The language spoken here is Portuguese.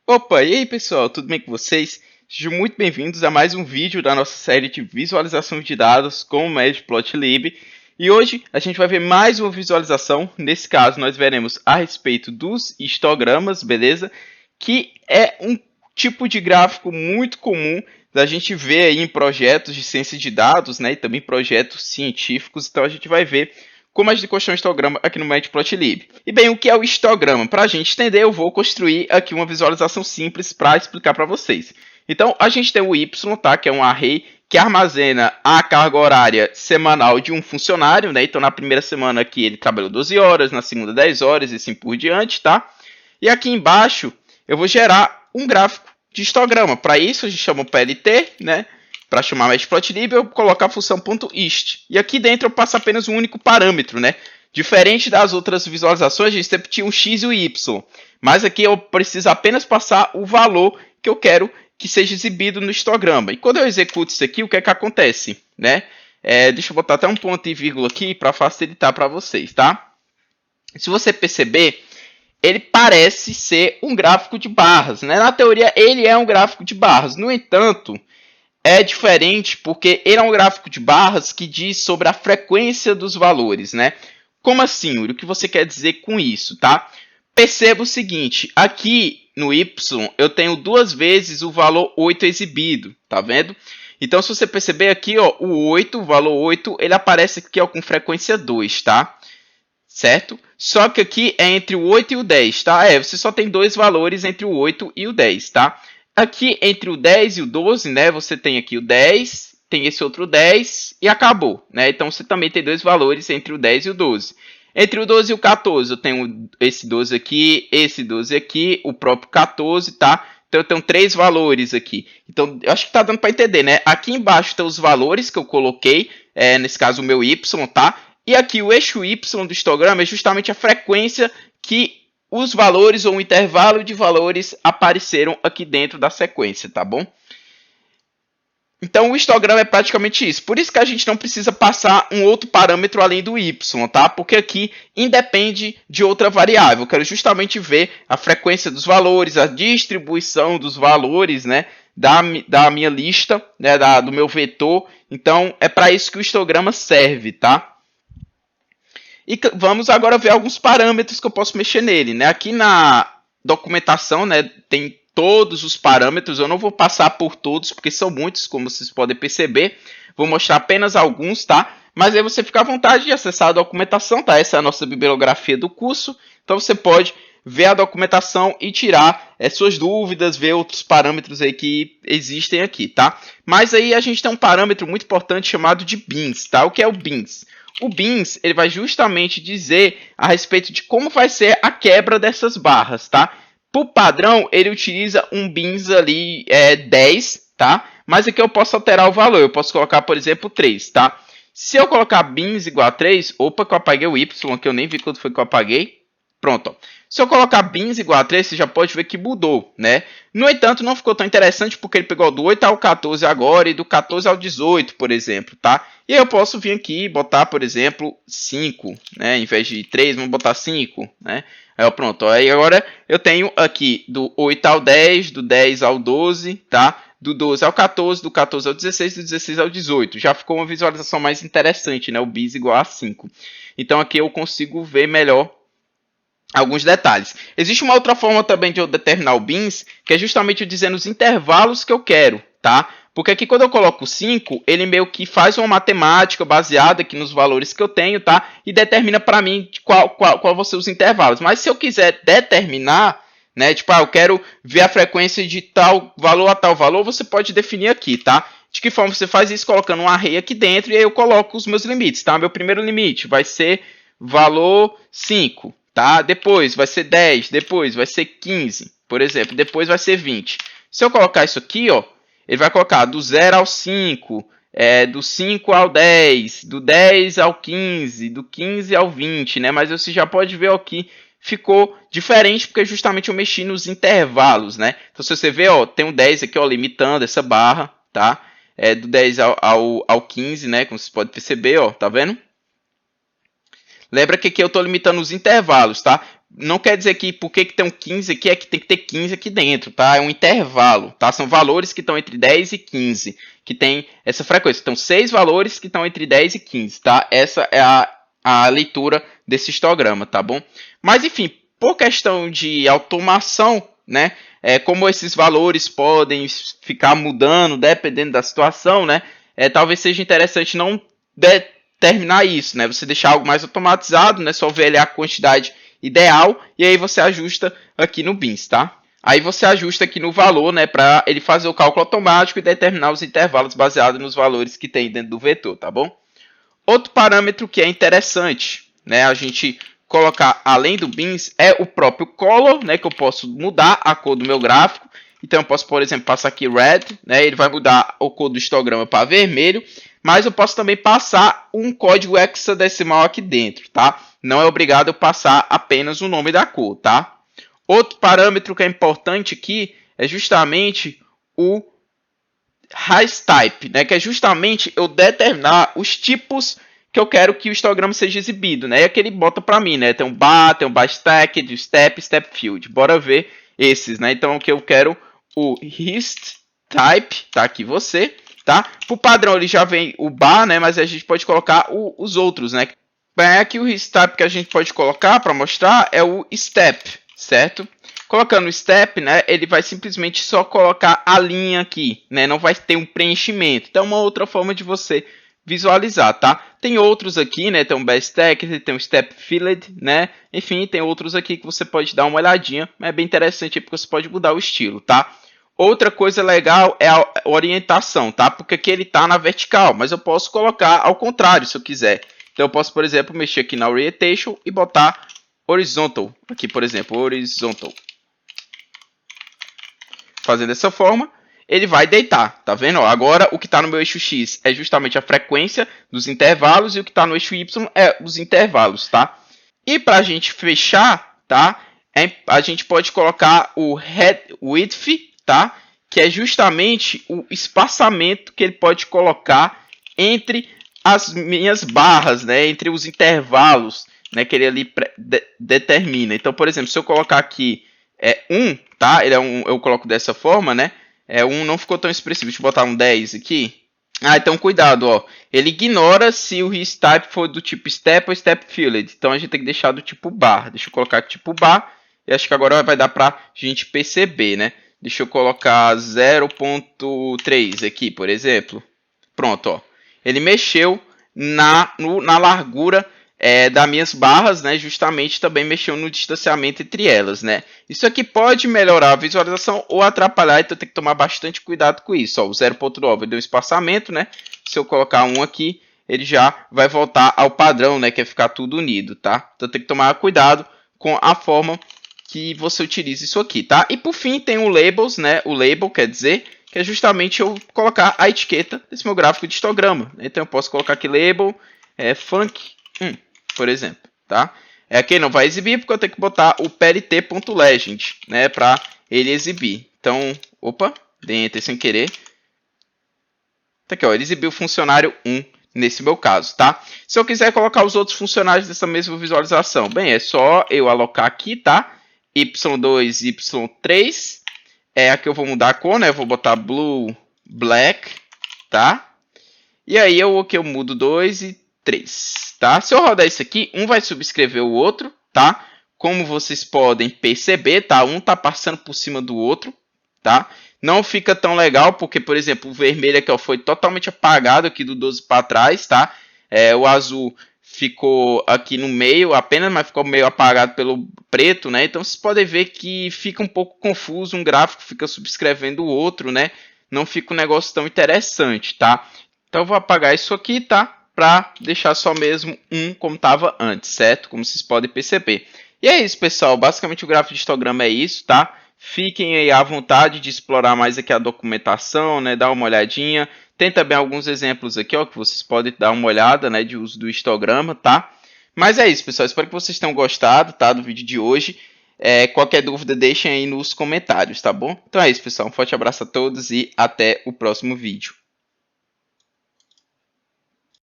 Opa, e aí pessoal, tudo bem com vocês? Sejam muito bem-vindos a mais um vídeo da nossa série de visualização de dados com o Matplotlib. E hoje a gente vai ver mais uma visualização. Nesse caso, nós veremos a respeito dos histogramas, beleza? Que é um tipo de gráfico muito comum da gente ver aí em projetos de ciência de dados, né? E também projetos científicos. Então a gente vai ver como a gente construir um histograma aqui no Matplotlib. E bem, o que é o histograma? Para a gente entender, eu vou construir aqui uma visualização simples para explicar para vocês. Então, a gente tem o Y, tá? Que é um array que armazena a carga horária semanal de um funcionário, né? Então, na primeira semana aqui ele trabalhou 12 horas, na segunda 10 horas e assim por diante, tá? E aqui embaixo eu vou gerar um gráfico de histograma. Para isso, a gente chama o PLT, né? Para chamar Matplotlib, eu coloco a função .hist. E aqui dentro eu passo apenas um único parâmetro, né? Diferente das outras visualizações, a gente sempre tinha um x e o y. Mas aqui eu preciso apenas passar o valor que eu quero que seja exibido no histograma. E quando eu executo isso aqui, o que é que acontece? Né? Deixa eu botar até um ponto e vírgula aqui para facilitar para vocês, tá? Se você perceber, ele parece ser um gráfico de barras, né? Na teoria, ele é um gráfico de barras. No entanto, é diferente porque ele é um gráfico de barras que diz sobre a frequência dos valores, né? Como assim, Yuri? O que você quer dizer com isso, tá? Perceba o seguinte, aqui no Y eu tenho duas vezes o valor 8 exibido, tá vendo? Então, se você perceber aqui, ó, o 8, o valor 8, ele aparece aqui ó, com frequência 2, tá? Certo? Só que aqui é entre o 8 e o 10, tá? Você só tem dois valores entre o 8 e o 10, tá? Aqui entre o 10 e o 12, né, você tem aqui o 10, tem esse outro 10 e acabou, né? Então você também tem dois valores entre o 10 e o 12. Entre o 12 e o 14, eu tenho esse 12 aqui, esse 12 aqui, o próprio 14, tá? Então eu tenho três valores aqui. Então eu acho que tá dando para entender, né? Aqui embaixo tem os valores que eu coloquei, nesse caso o meu Y, tá? E aqui o eixo Y do histograma é justamente a frequência que os valores ou o intervalo de valores apareceram aqui dentro da sequência, tá bom? Então o histograma é praticamente isso. Por isso que a gente não precisa passar um outro parâmetro além do y, tá? Porque aqui independe de outra variável. Eu quero justamente ver a frequência dos valores, a distribuição dos valores, né? Da minha lista, né? Do meu vetor. Então é para isso que o histograma serve, tá? E vamos agora ver alguns parâmetros que eu posso mexer nele, né? Aqui na documentação, né, tem todos os parâmetros. Eu não vou passar por todos, porque são muitos, como vocês podem perceber. Vou mostrar apenas alguns, tá? Mas aí você fica à vontade de acessar a documentação, tá? Essa é a nossa bibliografia do curso. Então você pode ver a documentação e tirar suas dúvidas, ver outros parâmetros aí que existem aqui, tá? Mas aí a gente tem um parâmetro muito importante chamado de bins, tá? O que é o bins? O bins, ele vai justamente dizer a respeito de como vai ser a quebra dessas barras, tá? Por padrão, ele utiliza um bins ali 10, tá? Mas aqui eu posso alterar o valor, eu posso colocar, por exemplo, 3, tá? Se eu colocar bins igual a 3, opa, que eu apaguei o y, que eu nem vi quando foi que eu apaguei. Pronto, ó. Se eu colocar bins igual a 3, você já pode ver que mudou, né? No entanto, não ficou tão interessante porque ele pegou do 8 ao 14 agora e do 14 ao 18, por exemplo, tá? E aí eu posso vir aqui e botar, por exemplo, 5, né? Em vez de 3, vamos botar 5, né? Aí, pronto, aí agora eu tenho aqui do 8 ao 10, do 10 ao 12, tá? Do 12 ao 14, do 14 ao 16, do 16 ao 18. Já ficou uma visualização mais interessante, né? O bis igual a 5. Então aqui eu consigo ver melhor alguns detalhes. Existe uma outra forma também de eu determinar o bins, que é justamente eu dizendo os intervalos que eu quero, tá? Porque aqui quando eu coloco 5, ele meio que faz uma matemática baseada aqui nos valores que eu tenho, tá? E determina para mim qual vão ser os intervalos. Mas se eu quiser determinar, né? Tipo, eu quero ver a frequência de tal valor a tal valor, você pode definir aqui, tá? De que forma você faz isso? Colocando um array aqui dentro e aí eu coloco os meus limites, tá? Meu primeiro limite vai ser valor 5. Tá? Depois vai ser 10, depois vai ser 15, por exemplo, depois vai ser 20. Se eu colocar isso aqui, ó, ele vai colocar do 0 ao 5, do 5 ao 10, do 10 ao 15, do 15 ao 20, né? Mas você já pode ver aqui, ficou diferente porque justamente eu mexi nos intervalos, né? Então se você ver, ó, tem um 10 aqui, ó, limitando essa barra, tá? Do 10 ao 15, né? Como você pode perceber, ó, tá vendo? Lembra que aqui eu estou limitando os intervalos, tá? não quer dizer que por que tem um 15 aqui é que tem que ter 15 aqui dentro, tá? É um intervalo, tá? São valores que estão entre 10 e 15, que tem essa frequência. Então, 6 valores que estão entre 10 e 15, tá? Essa é a leitura desse histograma, tá bom? Mas, enfim, por questão de automação, né? Como esses valores podem ficar mudando dependendo da situação, né? Talvez seja interessante não determinar isso, né? Você deixar algo mais automatizado, né? Só ver ali a quantidade ideal e aí você ajusta aqui no bins, tá? Aí você ajusta aqui no valor, né, para ele fazer o cálculo automático e determinar os intervalos baseados nos valores que tem dentro do vetor, tá bom? Outro parâmetro que é interessante, né, a gente colocar além do bins é o próprio color, né, que eu posso mudar a cor do meu gráfico. Então eu posso, por exemplo, passar aqui red, né, ele vai mudar a cor do histograma para vermelho, mas eu posso também passar um código hexadecimal aqui dentro, tá? Não é obrigado eu passar apenas o nome da cor, tá? Outro parâmetro que é importante aqui é justamente o HeiStype, né? Que é justamente eu determinar os tipos que eu quero que o histograma seja exibido, né? E aqui ele bota para mim, né? Tem um bar, tem um bar stack, step, step field. Bora ver esses, né? Então aqui eu quero o HistType, tá aqui você, tá? Por padrão ele já vem o bar, né? Mas a gente pode colocar os outros, né? Bem, aqui o HistType que a gente pode colocar para mostrar é o step, certo? Colocando o step, né, ele vai simplesmente só colocar a linha aqui, né? Não vai ter um preenchimento. Então, é uma outra forma de você visualizar, tá? Tem outros aqui, né? Tem um best stack, tem um step filled, né? Enfim, tem outros aqui que você pode dar uma olhadinha. É bem interessante porque você pode mudar o estilo, tá? Outra coisa legal é a orientação, tá? Porque aqui ele tá na vertical, mas eu posso colocar ao contrário se eu quiser. Então, eu posso, por exemplo, mexer aqui na orientation e botar horizontal. Aqui, por exemplo, horizontal. Fazendo dessa forma, ele vai deitar, tá vendo? Ó, agora, o que está no meu eixo X é justamente a frequência dos intervalos e o que está no eixo Y é os intervalos, tá? E para a gente fechar, tá? A gente pode colocar o head width, tá? Que é justamente o espaçamento que ele pode colocar entre as minhas barras, né? Entre os intervalos, né? Que ele ali determina. Então, por exemplo, se eu colocar aqui 1, tá? Ele é eu coloco dessa forma, né? 1 não ficou tão expressivo. Deixa eu botar um 10 aqui. Ah, então cuidado, ó. Ele ignora se o HistType for do tipo step ou step filled. Então a gente tem que deixar do tipo bar. Deixa eu colocar tipo bar. E acho que agora vai dar pra gente perceber, né? Deixa eu colocar 0.3 aqui, por exemplo. Pronto, ó. Ele mexeu na largura das minhas barras, né? Justamente também mexeu no distanciamento entre elas, né? Isso aqui pode melhorar a visualização ou atrapalhar, então tem que tomar bastante cuidado com isso. Ó, o 0.9 deu um espaçamento, né? Se eu colocar um aqui, ele já vai voltar ao padrão, né? Que é ficar tudo unido, tá? Então tem que tomar cuidado com a forma que você utiliza isso aqui, tá? E por fim tem o labels, né? O label quer dizer que é justamente eu colocar a etiqueta desse meu gráfico de histograma. Então eu posso colocar aqui label funk 1, por exemplo, tá? Aqui não vai exibir porque eu tenho que botar o plt.legend, né, para ele exibir. Então, opa, dei enter sem querer. Tá aqui, ó, ele exibiu o funcionário 1 nesse meu caso, tá? Se eu quiser colocar os outros funcionários dessa mesma visualização, bem, é só eu alocar aqui, tá? Y2, Y3. Aqui eu vou mudar a cor, né? Eu vou botar blue, black, tá? E aí eu mudo 2 e 3, tá? Se eu rodar isso aqui, um vai subscrever o outro, tá? Como vocês podem perceber, tá? Um tá passando por cima do outro, tá? Não fica tão legal, porque, por exemplo, o vermelho aqui ó, foi totalmente apagado aqui do 12 para trás, tá? O azul ficou aqui no meio apenas, mas ficou meio apagado pelo preto, né? Então vocês podem ver que fica um pouco confuso, um gráfico fica subscrevendo o outro, né? Não fica um negócio tão interessante, tá? Então eu vou apagar isso aqui, tá? Para deixar só mesmo um como estava antes, certo? Como vocês podem perceber. E é isso, pessoal. Basicamente o gráfico de histograma é isso, tá? Fiquem aí à vontade de explorar mais aqui a documentação, né? Dar uma olhadinha. Tem também alguns exemplos aqui, ó, que vocês podem dar uma olhada, né, de uso do histograma, tá? Mas é isso, pessoal. Espero que vocês tenham gostado, tá, do vídeo de hoje. Qualquer dúvida, deixem aí nos comentários, tá bom? Então é isso, pessoal. Um forte abraço a todos e até o próximo vídeo.